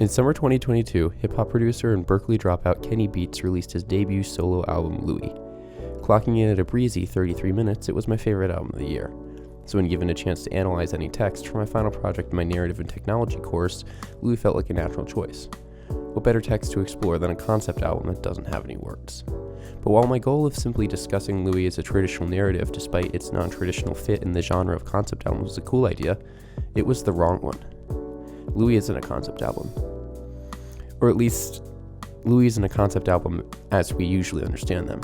In summer 2022, hip-hop producer and Berkeley dropout Kenny Beats released his debut solo album, LOUIE. Clocking in at a breezy 33 minutes, it was my favorite album of the year. So when given a chance to analyze any text for my final project in my narrative and technology course, LOUIE felt like a natural choice. What better text to explore than a concept album that doesn't have any words? But while my goal of simply discussing LOUIE as a traditional narrative despite its non-traditional fit in the genre of concept albums was a cool idea, it was the wrong one. LOUIE isn't a concept album. Or at least, LOUIE isn't a concept album as we usually understand them.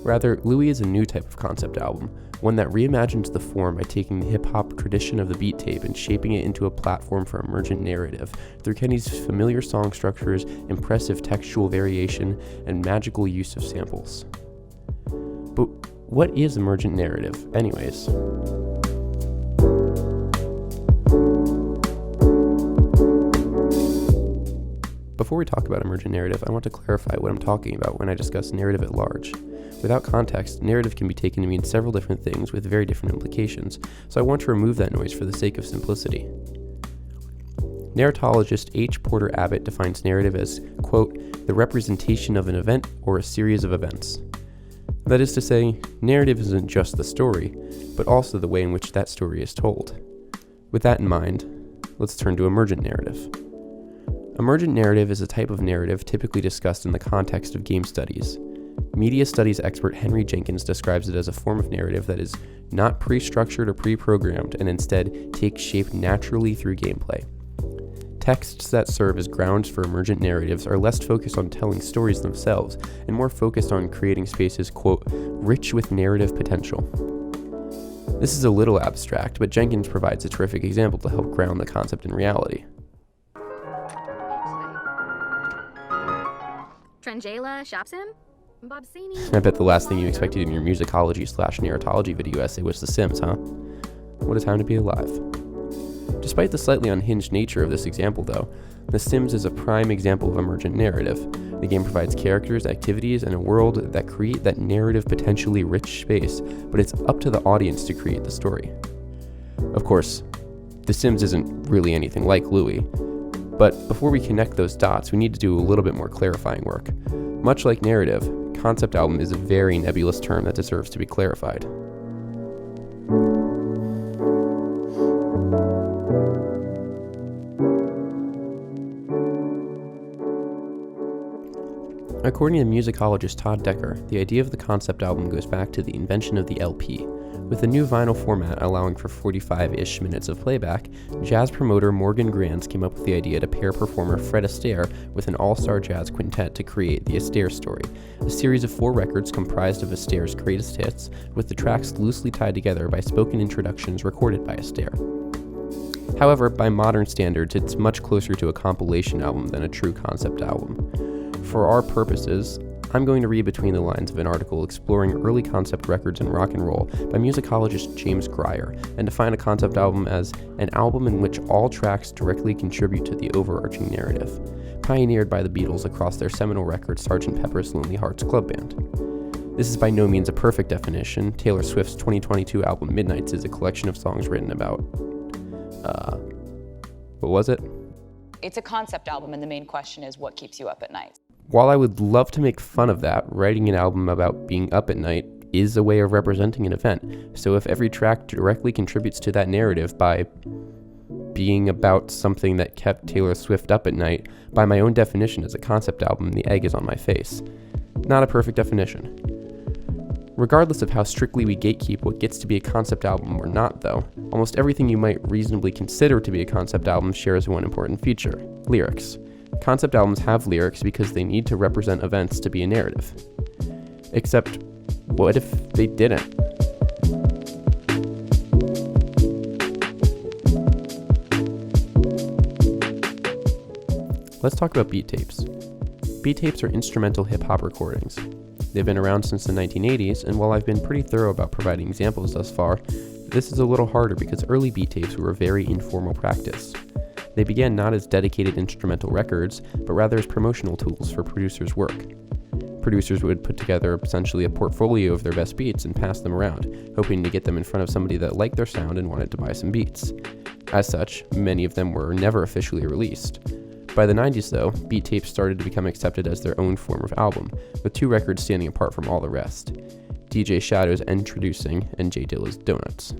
Rather, LOUIE is a new type of concept album, one that reimagines the form by taking the hip-hop tradition of the beat tape and shaping it into a platform for emergent narrative through Kenny's familiar song structures, impressive textual variation, and magical use of samples. But what is emergent narrative, anyways? Before we talk about emergent narrative, I want to clarify what I'm talking about when I discuss narrative at large. Without context, narrative can be taken to mean several different things with very different implications, so I want to remove that noise for the sake of simplicity. Narratologist H. Porter Abbott defines narrative as, quote, the representation of an event or a series of events. That is to say, narrative isn't just the story, but also the way in which that story is told. With that in mind, let's turn to emergent narrative. Emergent narrative is a type of narrative typically discussed in the context of game studies. Media studies expert Henry Jenkins describes it as a form of narrative that is not pre-structured or pre-programmed and instead takes shape naturally through gameplay. Texts that serve as grounds for emergent narratives are less focused on telling stories themselves and more focused on creating spaces, quote, rich with narrative potential. This is a little abstract, but Jenkins provides a terrific example to help ground the concept in reality. Trangela shops him? I bet the last thing you expected in your musicology/narratology video essay was The Sims, huh? What a time to be alive. Despite the slightly unhinged nature of this example, though, The Sims is a prime example of emergent narrative. The game provides characters, activities, and a world that create that narrative potentially rich space, but it's up to the audience to create the story. Of course, The Sims isn't really anything like LOUIE, but before we connect those dots, we need to do a little bit more clarifying work. Much like narrative, concept album is a very nebulous term that deserves to be clarified. According to musicologist Todd Decker, the idea of the concept album goes back to the invention of the LP. With the new vinyl format allowing for 45-ish minutes of playback, jazz promoter Morgan Granz came up with the idea to pair performer Fred Astaire with an all-star jazz quintet to create the Astaire Story, a series of 4 records comprised of Astaire's greatest hits, with the tracks loosely tied together by spoken introductions recorded by Astaire. However, by modern standards, it's much closer to a compilation album than a true concept album. For our purposes, I'm going to read between the lines of an article exploring early concept records in rock and roll by musicologist James Grier and define a concept album as an album in which all tracks directly contribute to the overarching narrative, pioneered by the Beatles across their seminal record Sgt. Pepper's Lonely Hearts Club Band. This is by no means a perfect definition. Taylor Swift's 2022 album Midnights is a collection of songs written about, what was it? It's a concept album, and the main question is what keeps you up at night. While I would love to make fun of that, writing an album about being up at night is a way of representing an event. So if every track directly contributes to that narrative by being about something that kept Taylor Swift up at night, by my own definition as a concept album, the egg is on my face. Not a perfect definition. Regardless of how strictly we gatekeep what gets to be a concept album or not, though, almost everything you might reasonably consider to be a concept album shares one important feature: lyrics. Concept albums have lyrics because they need to represent events to be a narrative. Except, what if they didn't? Let's talk about beat tapes. Beat tapes are instrumental hip-hop recordings. They've been around since the 1980s, and while I've been pretty thorough about providing examples thus far, this is a little harder because early beat tapes were a very informal practice. They began not as dedicated instrumental records, but rather as promotional tools for producers' work. Producers would put together essentially a portfolio of their best beats and pass them around, hoping to get them in front of somebody that liked their sound and wanted to buy some beats. As such, many of them were never officially released. By the 90s though, beat tapes started to become accepted as their own form of album, with 2 records standing apart from all the rest: DJ Shadow's Introducing and J Dilla's Donuts.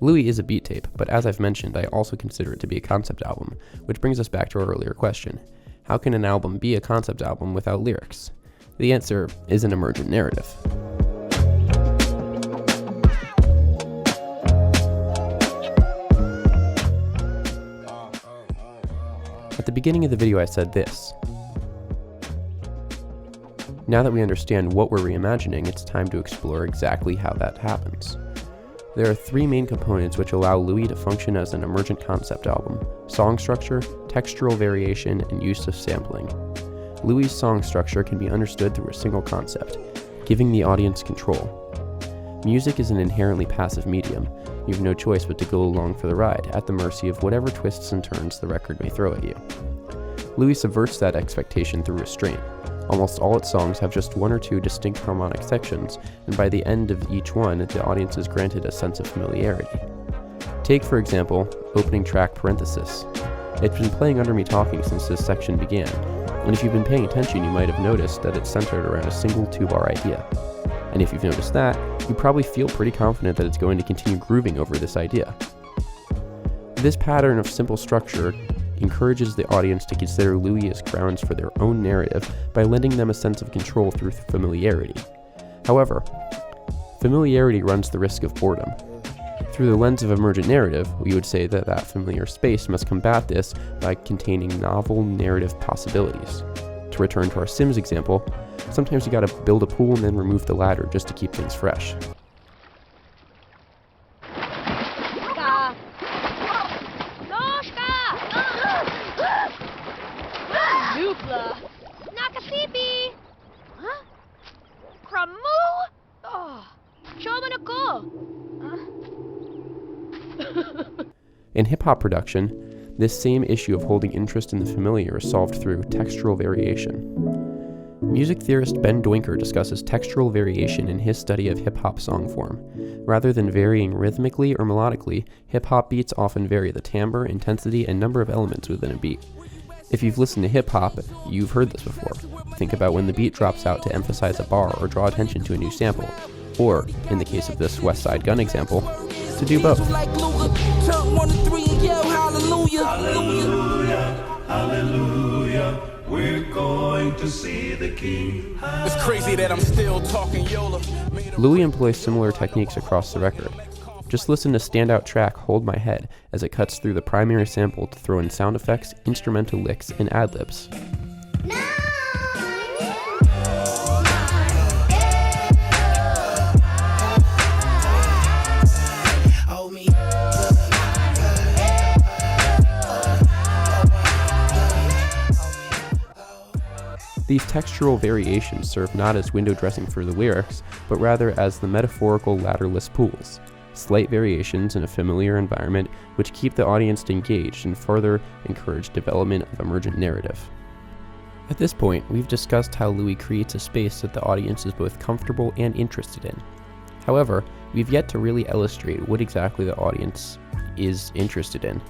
LOUIE is a beat tape, but as I've mentioned, I also consider it to be a concept album, which brings us back to our earlier question: how can an album be a concept album without lyrics? The answer is an emergent narrative. At the beginning of the video I said this: now that we understand what we're reimagining, it's time to explore exactly how that happens. There are 3 main components which allow LOUIE to function as an emergent concept album: song structure, textural variation, and use of sampling. LOUIE's song structure can be understood through a single concept: giving the audience control. Music is an inherently passive medium. You have no choice but to go along for the ride, at the mercy of whatever twists and turns the record may throw at you. LOUIE subverts that expectation through restraint. Almost all its songs have just 1 or 2 distinct harmonic sections, and by the end of each one, the audience is granted a sense of familiarity. Take, for example, opening track Parenthesis. It's been playing under me talking since this section began, and if you've been paying attention, you might have noticed that it's centered around a single 2-bar idea. And if you've noticed that, you probably feel pretty confident that it's going to continue grooving over this idea. This pattern of simple structure encourages the audience to consider LOUIE as grounds for their own narrative by lending them a sense of control through familiarity. However, familiarity runs the risk of boredom. Through the lens of emergent narrative, we would say that that familiar space must combat this by containing novel narrative possibilities. To return to our Sims example, sometimes you gotta build a pool and then remove the ladder just to keep things fresh. In hip-hop production, this same issue of holding interest in the familiar is solved through textural variation. Music theorist Ben Doinker discusses textural variation in his study of hip-hop song form. Rather than varying rhythmically or melodically, hip-hop beats often vary the timbre, intensity, and number of elements within a beat. If you've listened to hip-hop, you've heard this before. Think about when the beat drops out to emphasize a bar or draw attention to a new sample, or, in the case of this West Side Gun example, to do both. Hallelujah, we're going to see the King. It's crazy that I'm still talking YOLO. LOUIE employs similar techniques across the record. Just listen to standout track Hold My Head as it cuts through the primary sample to throw in sound effects, instrumental licks, and ad-libs. These textural variations serve not as window dressing for the lyrics, but rather as the metaphorical ladderless pools, slight variations in a familiar environment which keep the audience engaged and further encourage development of emergent narrative. At this point, we've discussed how LOUIE creates a space that the audience is both comfortable and interested in. However, we've yet to really illustrate what exactly the audience is interested in.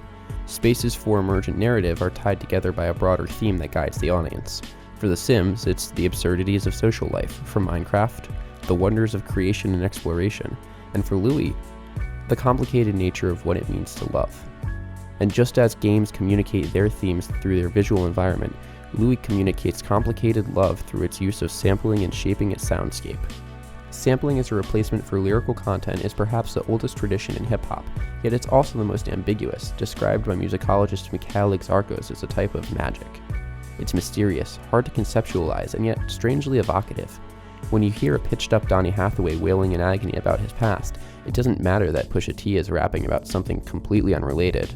Spaces for emergent narrative are tied together by a broader theme that guides the audience. For The Sims, it's the absurdities of social life. For Minecraft, the wonders of creation and exploration. And for LOUIE, the complicated nature of what it means to love. And just as games communicate their themes through their visual environment, LOUIE communicates complicated love through its use of sampling and shaping its soundscape. Sampling as a replacement for lyrical content is perhaps the oldest tradition in hip-hop, yet it's also the most ambiguous, described by musicologist Mikhail Exarchos as a type of magic. It's mysterious, hard to conceptualize, and yet strangely evocative. When you hear a pitched-up Donny Hathaway wailing in agony about his past, it doesn't matter that Pusha T is rapping about something completely unrelated.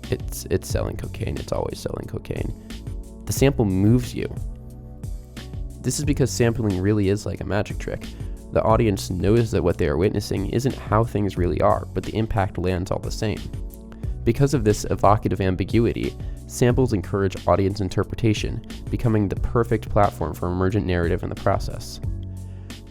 It's selling cocaine, it's always selling cocaine. The sample moves you. This is because sampling really is like a magic trick. The audience knows that what they are witnessing isn't how things really are, but the impact lands all the same. Because of this evocative ambiguity, samples encourage audience interpretation, becoming the perfect platform for emergent narrative in the process.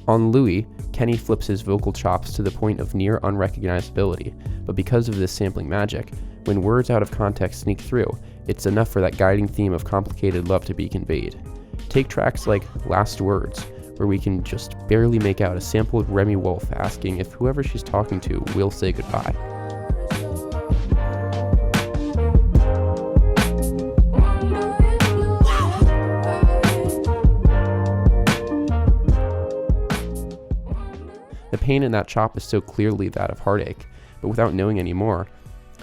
On LOUIE, Kenny flips his vocal chops to the point of near unrecognizability, but because of this sampling magic, when words out of context sneak through, It's enough for that guiding theme of complicated love to be conveyed. Take tracks like Last Words, where we can just barely make out a sampled Remy Wolf asking if whoever she's talking to will say goodbye. The pain in that chop is so clearly that of heartache, but without knowing any more,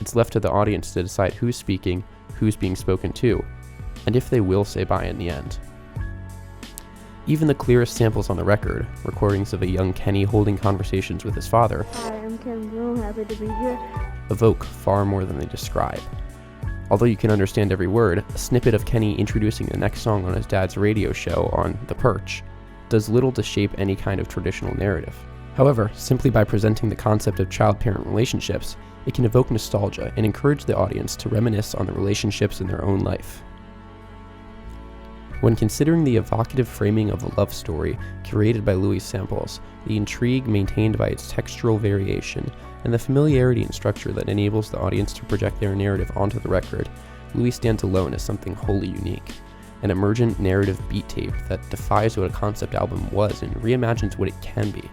it's left to the audience to decide who's speaking, who's being spoken to, and if they will say bye in the end. Even the clearest samples on the record, recordings of a young Kenny holding conversations with his father, Hi, I'm Ken Bloom, happy to be here. evoke far more than they describe. Although you can understand every word, a snippet of Kenny introducing the next song on his dad's radio show on The Perch does little to shape any kind of traditional narrative. However, simply by presenting the concept of child-parent relationships, it can evoke nostalgia and encourage the audience to reminisce on the relationships in their own life. When considering the evocative framing of a love story curated by LOUIE's samples, the intrigue maintained by its textural variation, and the familiarity and structure that enables the audience to project their narrative onto the record, LOUIE stands alone as something wholly unique. An emergent narrative beat tape that defies what a concept album was and reimagines what it can be.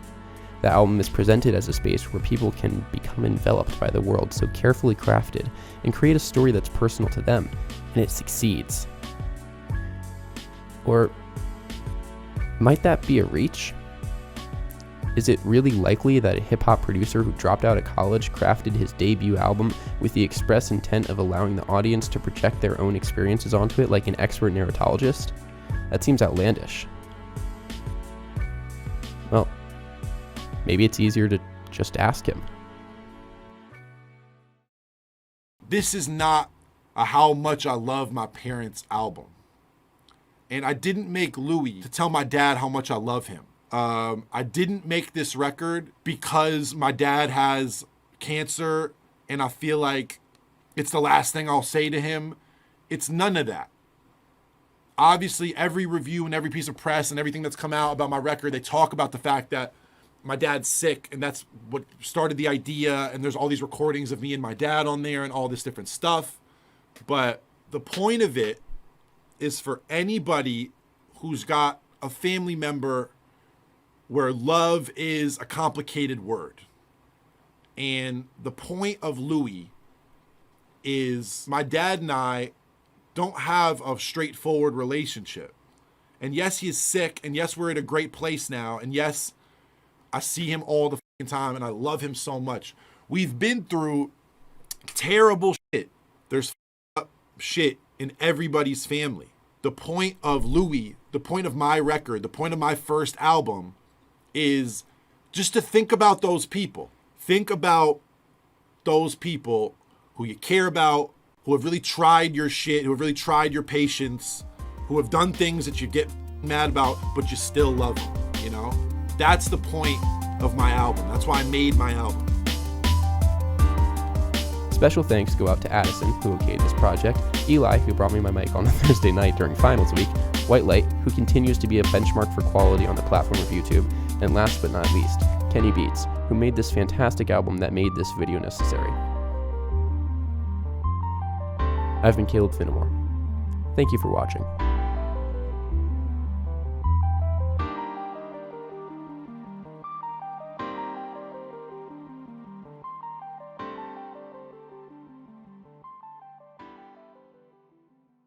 The album is presented as a space where people can become enveloped by the world so carefully crafted and create a story that's personal to them, and it succeeds. Or might that be a reach? Is it really likely that a hip-hop producer who dropped out of college crafted his debut album with the express intent of allowing the audience to project their own experiences onto it like an expert narratologist? That seems outlandish. Well, maybe it's easier to just ask him. This is not a How Much I Love My Parents album. And I didn't make LOUIE to tell my dad how much I love him. I didn't make this record because my dad has cancer and I feel like it's the last thing I'll say to him. It's none of that. Obviously, every review and every piece of press and everything that's come out about my record, they talk about the fact that my dad's sick and that's what started the idea, and there's all these recordings of me and my dad on there and all this different stuff. But the point of it is for anybody who's got a family member where love is a complicated word. And the point of LOUIE is my dad and I don't have a straightforward relationship. And yes, he is sick, and yes, we're at a great place now, and yes, I see him all the fucking time and I love him so much. We've been through terrible shit. There's up shit in everybody's family. The point of LOUIE, the point of my record, the point of my first album is just to think about those people. Think about those people who you care about, who have really tried your shit, who have really tried your patience, who have done things that you get mad about, but you still love them, you know? That's the point of my album. That's why I made my album. Special thanks go out to Addison, who okayed this project, Eli, who brought me my mic on a Thursday night during finals week, White Light, who continues to be a benchmark for quality on the platform of YouTube, and last but not least, Kenny Beats, who made this fantastic album that made this video necessary. I've been Caleb Finnemore. Thank you for watching.